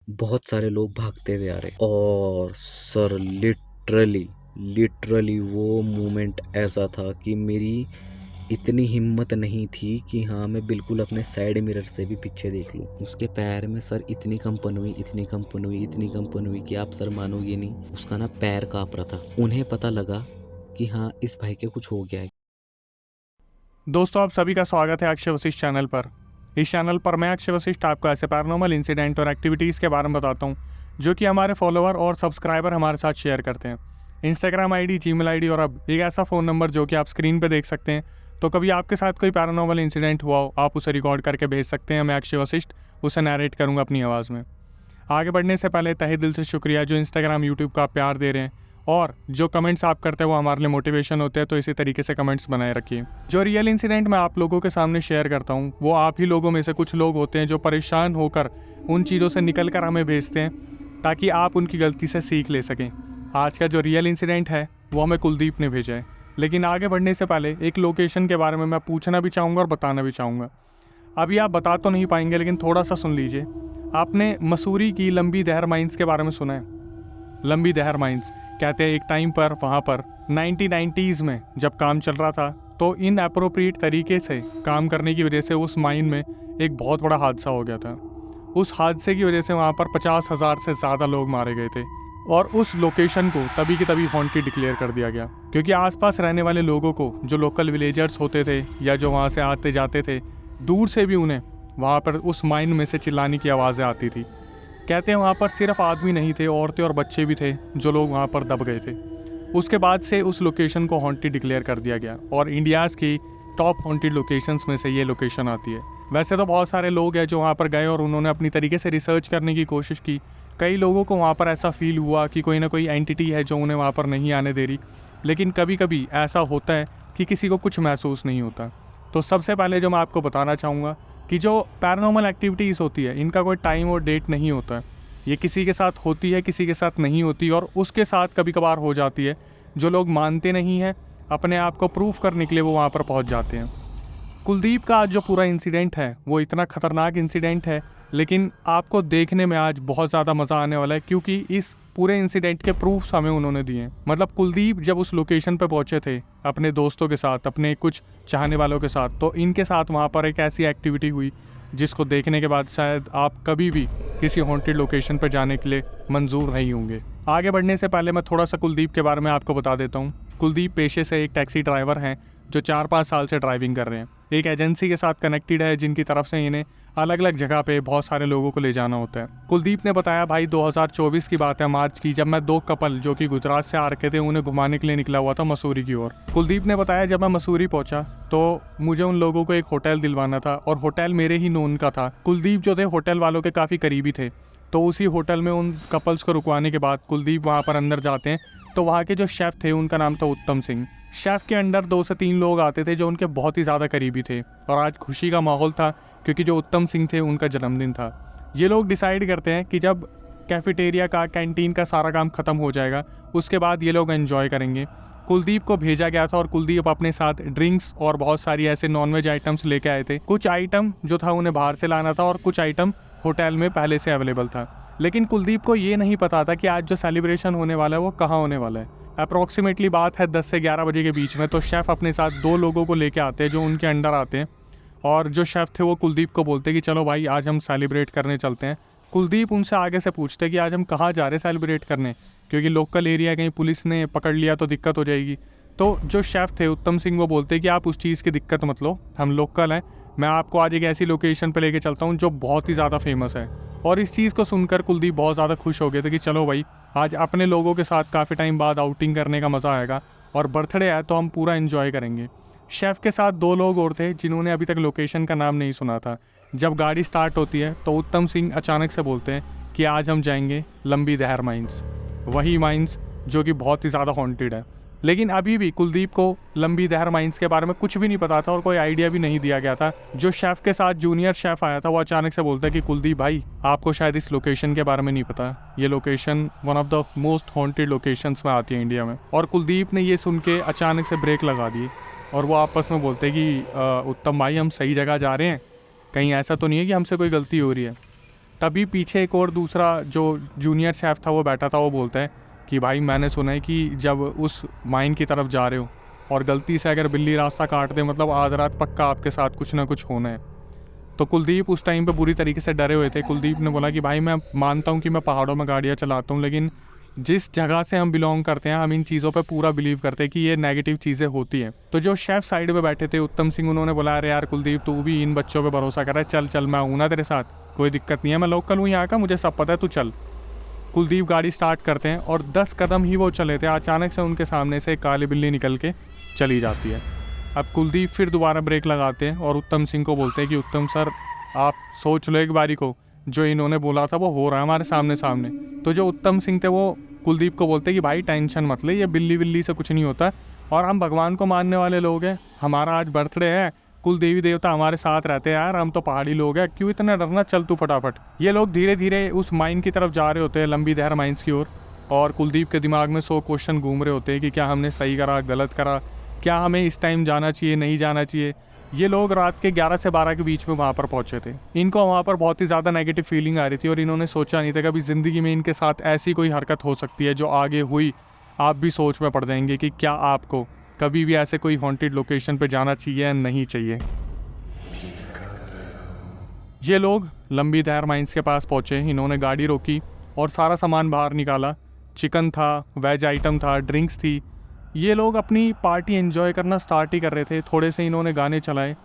बहुत सारे लोग भागते हुए आ रहे और सर लिटरली वो मोमेंट ऐसा था कि मेरी इतनी हिम्मत नहीं थी कि हाँ मैं बिल्कुल अपने साइड मिरर से भी पीछे देख लूं। उसके पैर में सर इतनी कंपन हुई कि आप सर मानोगे नहीं, उसका ना पैर कांप रहा था। उन्हें पता लगा कि हाँ इस भाई के कुछ हो गया है। दोस्तों, आप सभी का स्वागत है अक्षय वशिष्ठ चैनल पर। इस चैनल पर मैं अक्षय वशिष्ठ आपको ऐसे पैरानॉर्मल इंसिडेंट और एक्टिविटीज़ के बारे में बताता हूँ जो कि हमारे फॉलोअर और सब्सक्राइबर हमारे साथ शेयर करते हैं। इंस्टाग्राम आईडी, जीमेल आईडी और अब एक ऐसा फ़ोन नंबर जो कि आप स्क्रीन पर देख सकते हैं। तो कभी आपके साथ कोई पैरानॉर्मल इंसिडेंट हुआ हो, आप उसे रिकॉर्ड करके भेज सकते हैं। मैं अक्षय वशिष्ठ उसे नरेट करूँगा अपनी आवाज़ में। आगे बढ़ने से पहले तहे दिल से शुक्रिया जो इंस्टाग्राम, यूट्यूब का आप प्यार दे रहे हैं और जो कमेंट्स आप करते हैं वो हमारे लिए मोटिवेशन होते हैं। तो इसी तरीके से कमेंट्स बनाए रखिए। जो रियल इंसिडेंट मैं आप लोगों के सामने शेयर करता हूँ वो आप ही लोगों में से कुछ लोग होते हैं जो परेशान होकर उन चीज़ों से निकल कर हमें भेजते हैं ताकि आप उनकी गलती से सीख ले सकें। आज का जो रियल इंसिडेंट है वो हमें कुलदीप ने भेजा है। लेकिन आगे बढ़ने से पहले एक लोकेशन के बारे में मैं पूछना भी चाहूँगा और बताना भी चाहूँगा। अभी आप बता तो नहीं पाएंगे लेकिन थोड़ा सा सुन लीजिए। आपने मसूरी की लंबी दहर माइंस के बारे में सुना है? लंबी दहर माइंस कहते हैं एक टाइम पर वहाँ पर 1990s में जब काम चल रहा था तो इन अप्रोप्रिएट तरीके से काम करने की वजह से उस माइन में एक बहुत बड़ा हादसा हो गया था। उस हादसे की वजह से वहाँ पर 50,000 से ज़्यादा लोग मारे गए थे और उस लोकेशन को तभी की तभी हॉन्टेड डिक्लेयर कर दिया गया क्योंकि आसपास रहने वाले लोगों को, जो लोकल विलेजर्स होते थे या जो वहाँ से आते जाते थे, दूर से भी उन्हें वहाँ पर उस माइन में से चिल्लाने की आवाज़ें आती थी। कहते हैं वहाँ पर सिर्फ आदमी नहीं थे, औरतें और बच्चे भी थे जो लोग वहाँ पर दब गए थे। उसके बाद से उस लोकेशन को हॉन्टेड डिक्लेयर कर दिया गया और इंडियाज़ की टॉप हॉन्टेड लोकेशंस में से ये लोकेशन आती है। वैसे तो बहुत सारे लोग हैं जो वहाँ पर गए और उन्होंने अपनी तरीके से रिसर्च करने की कोशिश की। कई लोगों को वहाँ पर ऐसा फील हुआ कि कोई ना कोई एंटिटी है जो उन्हें वहाँ पर नहीं आने दे रही, लेकिन कभी कभी ऐसा होता है कि किसी को कुछ महसूस नहीं होता। तो सबसे पहले जो मैं आपको बताना चाहूँगा कि जो पैरानॉर्मल एक्टिविटीज़ होती है इनका कोई टाइम और डेट नहीं होता है। ये किसी के साथ होती है, किसी के साथ नहीं होती और उसके साथ कभी कभार हो जाती है। जो लोग मानते नहीं हैं, अपने आप को प्रूफ करने के लिए वो वहाँ पर पहुँच जाते हैं। कुलदीप का आज जो पूरा इंसिडेंट है वो इतना ख़तरनाक इंसिडेंट है, लेकिन आपको देखने में आज बहुत ज़्यादा मज़ा आने वाला है क्योंकि इस पूरे इंसिडेंट के प्रूफ्स हमें उन्होंने दिए हैं। मतलब कुलदीप जब उस लोकेशन पर पहुंचे थे अपने दोस्तों के साथ, अपने कुछ चाहने वालों के साथ, तो इनके साथ वहाँ पर एक ऐसी एक्टिविटी हुई जिसको देखने के बाद शायद आप कभी भी किसी हॉन्टेड लोकेशन पर जाने के लिए मंजूर नहीं होंगे। आगे बढ़ने से पहले मैं थोड़ा सा कुलदीप के बारे में आपको बता देता हूँ। कुलदीप पेशे से एक टैक्सी ड्राइवर हैं जो 4-5 साल से ड्राइविंग कर रहे हैं। एक एजेंसी के साथ कनेक्टेड है जिनकी तरफ से इन्हें अलग अलग जगह पे बहुत सारे लोगों को ले जाना होता है। कुलदीप ने बताया, भाई 2024 की बात है, मार्च की, जब मैं 2 कपल जो कि गुजरात से आ रखे थे उन्हें घुमाने के लिए निकला हुआ था मसूरी की ओर। कुलदीप ने बताया जब मैं मसूरी पहुंचा तो मुझे उन लोगों को एक होटल दिलवाना था और होटल मेरे ही नोन का था। कुलदीप जो थे होटल वालों के काफ़ी करीबी थे, तो उसी होटल में उन कपल्स को रुकवाने के बाद कुलदीप वहाँ पर अंदर जाते हैं तो वहाँ के जो शेफ़ थे उनका नाम था उत्तम सिंह। शेफ़ के अंडर 2 से 3 लोग आते थे जो उनके बहुत ही ज़्यादा करीबी थे और आज खुशी का माहौल था क्योंकि जो उत्तम सिंह थे उनका जन्मदिन था। ये लोग डिसाइड करते हैं कि जब कैफेटेरिया का, कैंटीन का सारा काम ख़त्म हो जाएगा उसके बाद ये लोग एंजॉय करेंगे। कुलदीप को भेजा गया था और कुलदीप अपने साथ ड्रिंक्स और बहुत सारी ऐसे नॉनवेज आइटम्स लेके आए थे। कुछ आइटम जो था उन्हें बाहर से लाना था और कुछ आइटम होटल में पहले से अवेलेबल था। लेकिन कुलदीप को ये नहीं पता था कि आज जो सेलिब्रेशन होने वाला है वो कहाँ होने वाला है। अप्रॉक्सीमेटली बात है 10 से 11 बजे के बीच में, तो शेफ़ अपने साथ 2 लोगों को लेके आते हैं जो उनके अंडर आते हैं और जो शेफ़ थे वो कुलदीप को बोलते हैं कि चलो भाई आज हम सेलिब्रेट करने चलते हैं। कुलदीप उनसे आगे से पूछते हैं कि आज हम कहाँ जा रहे हैं सेलिब्रेट करने, क्योंकि लोकल एरिया कहीं पुलिस ने पकड़ लिया तो दिक्कत हो जाएगी। तो जो शेफ़ थे उत्तम सिंह वो बोलते हैं कि आप उस चीज़ की दिक्कत मत लो, हम लोकल हैं, मैं आपको आज एक ऐसी लोकेशन पर लेके चलता हूँ जो बहुत ही ज़्यादा फेमस है। और इस चीज़ को सुनकर कुलदीप बहुत ज़्यादा खुश हो गए थे कि चलो भाई आज अपने लोगों के साथ काफ़ी टाइम बाद आउटिंग करने का मज़ा आएगा और बर्थडे है तो हम पूरा एंजॉय करेंगे। शेफ़ के साथ 2 लोग और थे जिन्होंने अभी तक लोकेशन का नाम नहीं सुना था। जब गाड़ी स्टार्ट होती है तो उत्तम सिंह अचानक से बोलते हैं कि आज हम जाएंगे लंबी दहर माइंस, वही माइंस जो कि बहुत ही ज़्यादा हॉन्टेड है। लेकिन अभी भी कुलदीप को लंबी दहर माइंस के बारे में कुछ भी नहीं पता था और कोई आइडिया भी नहीं दिया गया था। जो शेफ़ के साथ जूनियर शेफ़ आया था वो अचानक से बोलता है कि कुलदीप भाई आपको शायद इस लोकेशन के बारे में नहीं पता, ये location one of the most haunted locations में आती है इंडिया में। और कुलदीप ने ये सुन के अचानक से ब्रेक लगा दिए और वो आपस में बोलते हैं कि उत्तम भाई हम सही जगह जा रहे हैं, कहीं ऐसा तो नहीं है कि हमसे कोई गलती हो रही है। तभी पीछे एक और दूसरा जो जूनियर शेफ़ था वो बैठा था, वो बोलता है कि भाई मैंने सुना है कि जब उस माइन की तरफ जा रहे हो और गलती से अगर बिल्ली रास्ता काट दे, मतलब आध रात पक्का आपके साथ कुछ ना कुछ होना है। तो कुलदीप उस टाइम पे बुरी तरीके से डरे हुए थे। कुलदीप ने बोला कि भाई मैं मानता हूँ कि मैं पहाड़ों में गाड़ियाँ चलाता हूँ, लेकिन जिस जगह से हम बिलोंग करते हैं हम इन चीज़ों पे पूरा बिलीव करते हैं कि ये नेगेटिव चीज़ें होती हैं। तो जो शेफ़ साइड पे बैठे थे उत्तम सिंह, उन्होंने बोला अरे यार कुलदीप तू भी इन बच्चों पे भरोसा कर रहा है, चल चल मैं हूँ ना तेरे साथ, कोई दिक्कत नहीं है, मैं लोकल हूँ यहाँ का, मुझे सब पता है, तू चल। कुलदीप गाड़ी स्टार्ट करते हैं और 10 कदम ही वो चले थे, अचानक से उनके सामने से एक काली बिल्ली निकल के चली जाती है। अब कुलदीप फिर दोबारा ब्रेक लगाते हैं और उत्तम सिंह को बोलते हैं कि उत्तम सर आप सोच लो एक बारी को, जो इन्होंने बोला था वो हो रहा है हमारे सामने सामने। तो जो उत्तम सिंह थे वो कुलदीप को बोलते हैं कि भाई टेंशन मत ले, ये बिल्ली बिल्ली से कुछ नहीं होता और हम भगवान को मानने वाले लोग हैं, हमारा आज बर्थडे है, कुल देवी देवता हमारे साथ रहते हैं यार, हम तो पहाड़ी लोग हैं, क्यों इतना डरना, चल तू फटाफट। ये लोग धीरे धीरे उस माइन की तरफ जा रहे होते हैं, लंबी दहर माइंस की ओर, और कुलदीप के दिमाग में 100 क्वेश्चन घूम रहे होते हैं कि क्या हमने सही करा, गलत करा, क्या हमें इस टाइम जाना चाहिए, नहीं जाना चाहिए। ये लोग रात के 11 से 12 के बीच में वहाँ पर पहुँचे थे। इनको वहाँ पर बहुत ही ज़्यादा नेगेटिव फीलिंग आ रही थी और इन्होंने सोचा नहीं था कभी ज़िंदगी में इनके साथ ऐसी कोई हरकत हो सकती है जो आगे हुई। आप भी सोच में पड़ जाएंगे कि क्या आपको कभी भी ऐसे कोई हॉन्टेड लोकेशन पे जाना चाहिए या नहीं चाहिए। ये लोग लंबी दहर माइंस के पास पहुँचे, इन्होंने गाड़ी रोकी और सारा सामान बाहर निकाला। चिकन था, वेज आइटम था, ड्रिंक्स थी। ये लोग अपनी पार्टी एंजॉय करना स्टार्ट ही कर रहे थे। थोड़े से इन्होंने गाने चलाए।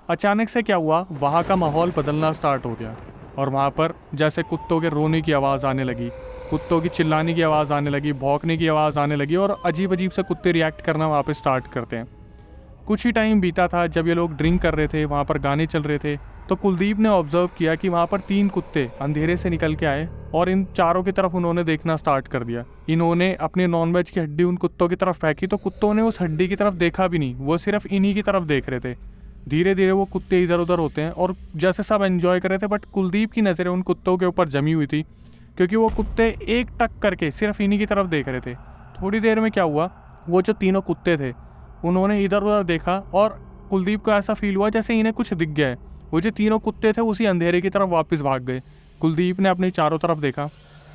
अचानक से क्या हुआ, वहाँ का माहौल बदलना स्टार्ट हो गया और वहाँ पर जैसे कुत्तों के रोने की आवाज़ आने लगी, कुत्तों की चिल्लाने की आवाज़ आने लगी, भौंकने की आवाज़ आने लगी और अजीब अजीब से कुत्ते रिएक्ट करना वहाँ पे स्टार्ट करते हैं। कुछ ही टाइम बीता था जब ये लोग ड्रिंक कर रहे थे, वहाँ पर गाने चल रहे थे, तो कुलदीप ने ऑब्जर्व किया कि वहाँ पर 3 कुत्ते अंधेरे से निकल के आए और इन चारों की तरफ उन्होंने देखना स्टार्ट कर दिया। इन्होंने अपने नॉनवेज की हड्डी उन कुत्तों की तरफ फेंकी तो कुत्तों ने उस हड्डी की तरफ देखा भी नहीं, वो सिर्फ इन्हीं की तरफ देख रहे थे। धीरे धीरे वो कुत्ते इधर उधर होते हैं और जैसे सब एंजॉय कर रहे थे, बट कुलदीप की नज़रें उन कुत्तों के ऊपर जमी हुई थी क्योंकि वो कुत्ते एक टक करके सिर्फ इन्हीं की तरफ देख रहे थे। थोड़ी देर में क्या हुआ, वो जो तीनों कुत्ते थे उन्होंने इधर उधर देखा और कुलदीप को ऐसा फील हुआ जैसे इन्हें कुछ दिख गया है। वो जो तीनों कुत्ते थे उसी अंधेरे की तरफ वापस भाग गए। कुलदीप ने अपने चारों तरफ देखा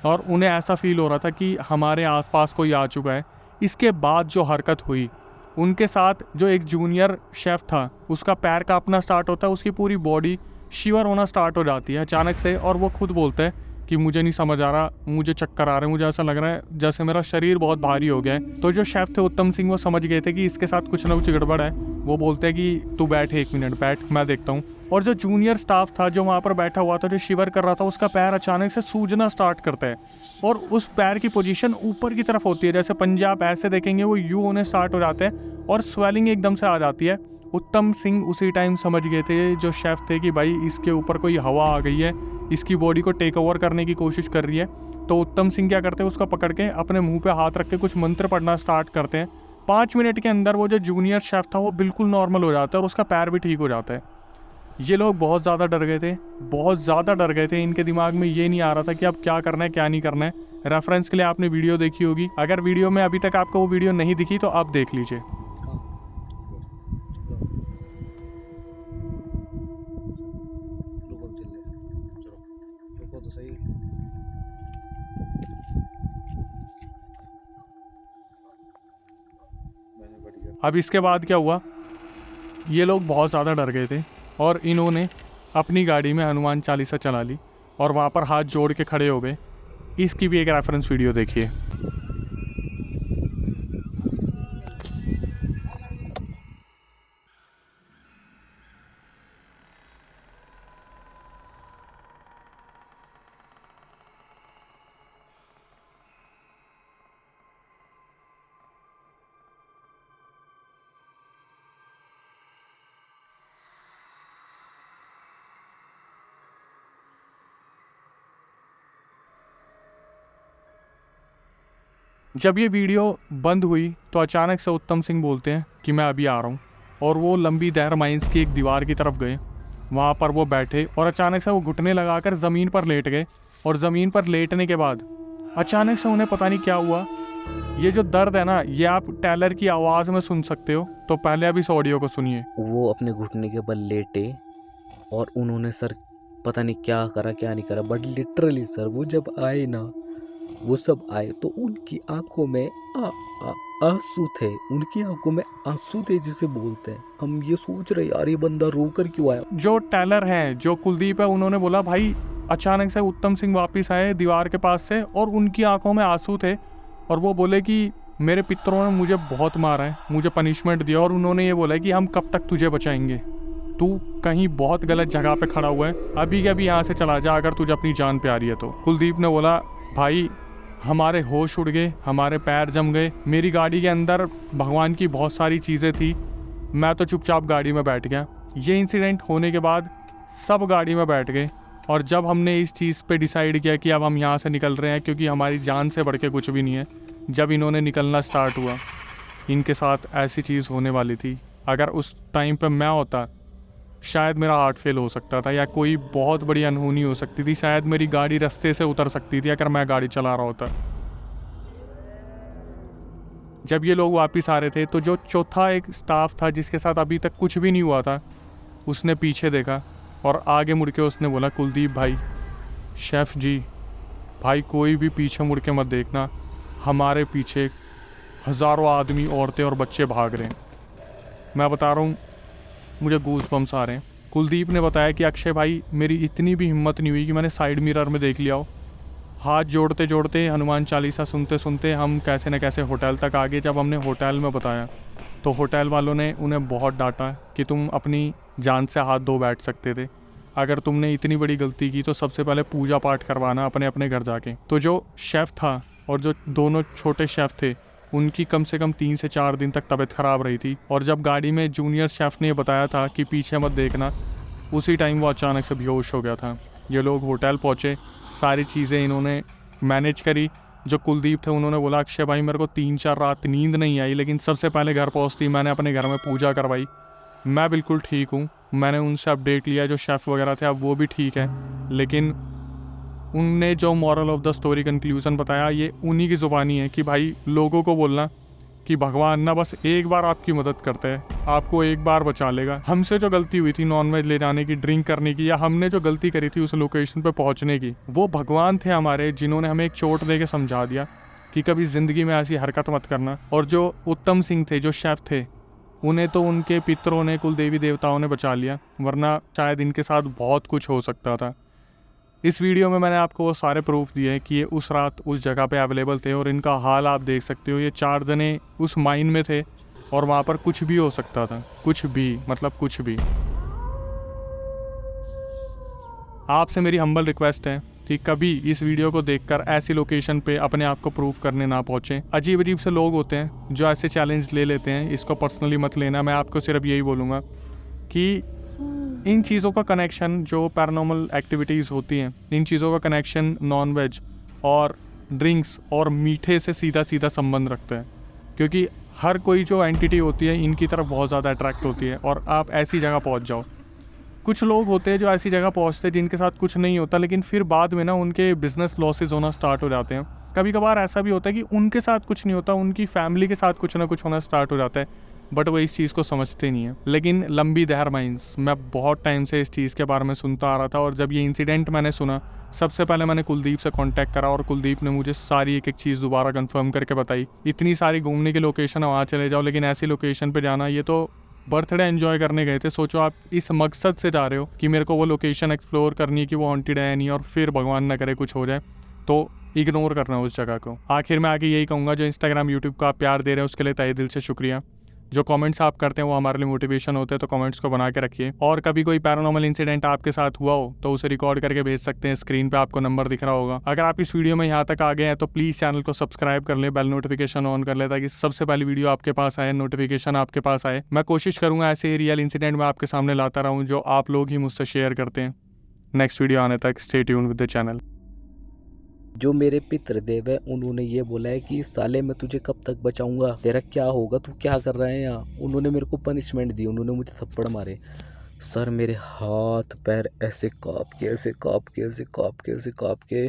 और उन्हें ऐसा फील हो रहा था कि हमारे आसपास कोई आ चुका है। इसके बाद जो हरकत हुई, उनके साथ जो एक जूनियर शेफ़ था उसका पैर कांपना स्टार्ट होता है, उसकी पूरी बॉडी शिवर होना स्टार्ट हो जाती है अचानक से, और वो खुद बोलता है कि मुझे नहीं समझ आ रहा, मुझे चक्कर आ रहे हैं, मुझे ऐसा लग रहा है जैसे मेरा शरीर बहुत भारी हो गया है। तो जो शेफ़ थे उत्तम सिंह वो समझ गए थे कि इसके साथ कुछ ना कुछ गड़बड़ है। वो बोलते हैं कि तू बैठ, 1 मिनट बैठ, मैं देखता हूँ। और जो जूनियर स्टाफ था जो वहाँ पर बैठा हुआ था, जो शिवर कर रहा था, उसका पैर अचानक से सूजना स्टार्ट करता है और उस पैर की पोजीशन ऊपर की तरफ होती है, जैसे पंजे आप ऐसे देखेंगे वो यू होने स्टार्ट हो जाते हैं और स्वेलिंग एकदम से आ जाती है। उत्तम सिंह उसी टाइम समझ गए थे जो शेफ़ थे कि भाई इसके ऊपर कोई हवा आ गई है, इसकी बॉडी को टेक ओवर करने की कोशिश कर रही है। तो उत्तम सिंह क्या करते हैं, उसको पकड़ के अपने मुंह पे हाथ रख के कुछ मंत्र पढ़ना स्टार्ट करते हैं। 5 मिनट के अंदर वो जो जूनियर शेफ़ था वो बिल्कुल नॉर्मल हो जाता है और उसका पैर भी ठीक हो जाता है। ये लोग बहुत ज़्यादा डर गए थे, बहुत ज़्यादा डर गए थे। इनके दिमाग में ये नहीं आ रहा था कि अब क्या करना है क्या नहीं करना है। रेफरेंस के लिए आपने वीडियो देखी होगी, अगर वीडियो में अभी तक आपको वो वीडियो नहीं दिखी तो आप देख लीजिए। अब इसके बाद क्या हुआ, ये लोग बहुत ज़्यादा डर गए थे और इन्होंने अपनी गाड़ी में हनुमान चालीसा चला ली और वहाँ पर हाथ जोड़ के खड़े हो गए। इसकी भी एक रेफरेंस वीडियो देखिए। जब ये वीडियो बंद हुई तो अचानक से उत्तम सिंह बोलते हैं कि मैं अभी आ रहा हूँ, और वो लंबी दहर माइंस की एक दीवार की तरफ गए। वहाँ पर वो बैठे और अचानक से वो घुटने लगाकर ज़मीन पर लेट गए और ज़मीन पर लेटने के बाद अचानक से उन्हें पता नहीं क्या हुआ। ये जो दर्द है ना, ये आप टेलर की आवाज़ में सुन सकते हो, तो पहले अब इस ऑडियो को सुनिए। वो अपने घुटने के बल लेटे और उन्होंने सर पता नहीं क्या करा क्या नहीं करा, बट लिटरली सर वो जब आए ना, वो सब आए तो उनकी आंखों में आंसू थे, उनकी आंखों में आंसू थे जिसे बोलते हैं। हम ये सोच रहे यार ये बंदा रो कर क्यों आया। जो टेलर हैं, जो कुलदीप है, उन्होंने बोला भाई अचानक से उत्तम सिंह वापस आए दीवार के पास से और उनकी आंखों में आंसू थे और वो बोले कि मेरे पितरों ने मुझे बहुत मारा है, मुझे पनिशमेंट दिया और उन्होंने ये बोला कि हम कब तक तुझे बचाएंगे, तू कहीं बहुत गलत जगह पे खड़ा हुआ है, अभी के अभी यहाँ से चला जा अगर तुझे अपनी जान प्यारी है तो। कुलदीप ने बोला भाई हमारे होश उड़ गए, हमारे पैर जम गए, मेरी गाड़ी के अंदर भगवान की बहुत सारी चीज़ें थी, मैं तो चुपचाप गाड़ी में बैठ गया। ये इंसिडेंट होने के बाद सब गाड़ी में बैठ गए और जब हमने इस चीज़ पे डिसाइड किया कि अब हम यहाँ से निकल रहे हैं क्योंकि हमारी जान से बढ़ के कुछ भी नहीं है, जब इन्होंने निकलना स्टार्ट हुआ, इनके साथ ऐसी चीज़ होने वाली थी। अगर उस टाइम पे मैं होता शायद मेरा हार्ट फेल हो सकता था या कोई बहुत बड़ी अनहोनी हो सकती थी, शायद मेरी गाड़ी रास्ते से उतर सकती थी अगर मैं गाड़ी चला रहा होता। जब ये लोग वापस आ रहे थे तो जो चौथा एक स्टाफ था जिसके साथ अभी तक कुछ भी नहीं हुआ था, उसने पीछे देखा और आगे मुड़ के उसने बोला कुलदीप भाई, शेफ़ जी भाई कोई भी पीछे मुड़ के मत देखना, हमारे पीछे हज़ारों आदमी, औरतें और बच्चे भाग रहे हैं। मैं बता रहा हूँ मुझे गूज़ बम्स आ रहे हैं। कुलदीप ने बताया कि अक्षय भाई मेरी इतनी भी हिम्मत नहीं हुई कि मैंने साइड मिरर में देख लिया हो। हाथ जोड़ते जोड़ते हनुमान चालीसा सुनते सुनते हम कैसे न कैसे होटल तक आ गए। जब हमने होटल में बताया तो होटल वालों ने उन्हें बहुत डांटा कि तुम अपनी जान से हाथ धो बैठ सकते थे, अगर तुमने इतनी बड़ी गलती की तो सबसे पहले पूजा पाठ करवाना अपने अपने घर जाके। तो जो शेफ़ था और जो दोनों छोटे शेफ़ थे उनकी कम से कम 3 से 4 दिन तक तबीयत ख़राब रही थी और जब गाड़ी में जूनियर शेफ़ ने बताया था कि पीछे मत देखना, उसी टाइम वो अचानक से बेहोश हो गया था। ये लोग होटल पहुँचे, सारी चीज़ें इन्होंने मैनेज करी। जो कुलदीप थे उन्होंने बोला अक्षय भाई मेरे को 3-4 रात नींद नहीं आई, लेकिन सबसे पहले घर पहुँचती मैंने अपने घर में पूजा करवाई, मैं बिल्कुल ठीक हूँ। मैंने उनसे अपडेट लिया जो शेफ़ वगैरह थे, अब वो भी ठीक है, लेकिन उनने जो moral of the story conclusion बताया ये उन्हीं की ज़ुबानी है कि भाई लोगों को बोलना कि भगवान ना बस एक बार आपकी मदद करता है, आपको एक बार बचा लेगा। हमसे जो गलती हुई थी नॉनवेज ले जाने की, ड्रिंक करने की, या हमने जो गलती करी थी उस लोकेशन पे पहुंचने की, वो भगवान थे हमारे जिन्होंने हमें एक चोट दे के समझा दिया कि कभी ज़िंदगी में ऐसी हरकत मत करना। और जो उत्तम सिंह थे, जो शेफ़ थे, उन्हें तो उनके पितरों ने, कुल देवी देवताओं ने बचा लिया, वरना शायद इनके साथ बहुत कुछ हो सकता था। इस वीडियो में मैंने आपको वो सारे प्रूफ दिए हैं कि ये उस रात उस जगह पे अवेलेबल थे और इनका हाल आप देख सकते हो। ये 4 जने उस माइन में थे और वहाँ पर कुछ भी हो सकता था, कुछ भी, मतलब कुछ भी। आपसे मेरी हम्बल रिक्वेस्ट है कि कभी इस वीडियो को देखकर ऐसी लोकेशन पे अपने आप को प्रूफ करने ना पहुँचें। अजीब अजीब से लोग होते हैं जो ऐसे चैलेंज ले लेते हैं, इसको पर्सनली मत लेना। मैं आपको सिर्फ यही बोलूँगा कि इन चीज़ों का कनेक्शन, जो पैरानॉर्मल एक्टिविटीज़ होती हैं, इन चीज़ों का कनेक्शन नॉन वेज और ड्रिंक्स और मीठे से सीधा सीधा संबंध रखता है, क्योंकि हर कोई जो एंटिटी होती है इनकी तरफ बहुत ज़्यादा अट्रैक्ट होती है। और आप ऐसी जगह पहुंच जाओ, कुछ लोग होते हैं जो ऐसी जगह पहुंचते हैं जिनके साथ कुछ नहीं होता, लेकिन फिर बाद में ना उनके बिजनेस लॉसेज होना स्टार्ट हो जाते हैं। कभी कभार ऐसा भी होता है कि उनके साथ कुछ नहीं होता, उनकी फैमिली के साथ कुछ ना कुछ होना स्टार्ट हो जाता है, बट वो इस चीज़ को समझते नहीं है। लेकिन लंबी दहर माइंस, मैं बहुत टाइम से इस चीज़ के बारे में सुनता आ रहा था और जब ये इंसिडेंट मैंने सुना, सबसे पहले मैंने कुलदीप से कांटेक्ट करा और कुलदीप ने मुझे सारी एक एक चीज़ दोबारा कंफर्म करके बताई। इतनी सारी घूमने की लोकेशन है, वहाँ चले जाओ, लेकिन ऐसी लोकेशन पे जाना, ये तो बर्थडे एंजॉय करने गए थे। सोचो आप इस मकसद से जा रहे हो कि मेरे को वो लोकेशन एक्सप्लोर करनी है कि वो हॉन्टेड है नहीं, और फिर भगवान ना करे कुछ हो जाए तो इग्नोर करना उस जगह को। आखिर में आके यही कहूँगा, जो इंस्टाग्राम यूट्यूब का आप प्यार दे रहे हैं उसके लिए तहे दिल से शुक्रिया। जो कमेंट्स आप करते हैं वो हमारे लिए मोटिवेशन होते हैं, तो कमेंट्स को बना के रखिए। और कभी कोई पैरानॉर्मल इंसिडेंट आपके साथ हुआ हो तो उसे रिकॉर्ड करके भेज सकते हैं, स्क्रीन पे आपको नंबर दिख रहा होगा। अगर आप इस वीडियो में यहाँ तक आ गए हैं तो प्लीज़ चैनल को सब्सक्राइब कर ले, बेल नोटिफिकेशन ऑन कर ले, ताकि सबसे पहली वीडियो आपके पास आए, नोटिफिकेशन आपके पास आए। मैं कोशिश करूँगा ऐसे रियल इंसिडेंट मैं आपके सामने लाता रहूँ जो आप लोग ही मुझसे शेयर करते हैं। नेक्स्ट वीडियो आने तक stay tuned with the channel. जो मेरे पितृदेव है उन्होंने ये बोला है कि साले मैं तुझे कब तक बचाऊंगा, तेरा क्या होगा, तू क्या कर रहा है यहाँ। उन्होंने मेरे को पनिशमेंट दी, उन्होंने मुझे थप्पड़ मारे। सर मेरे हाथ पैर ऐसे काँप के, ऐसे काँप के, ऐसे काँप के, ऐसे काँप के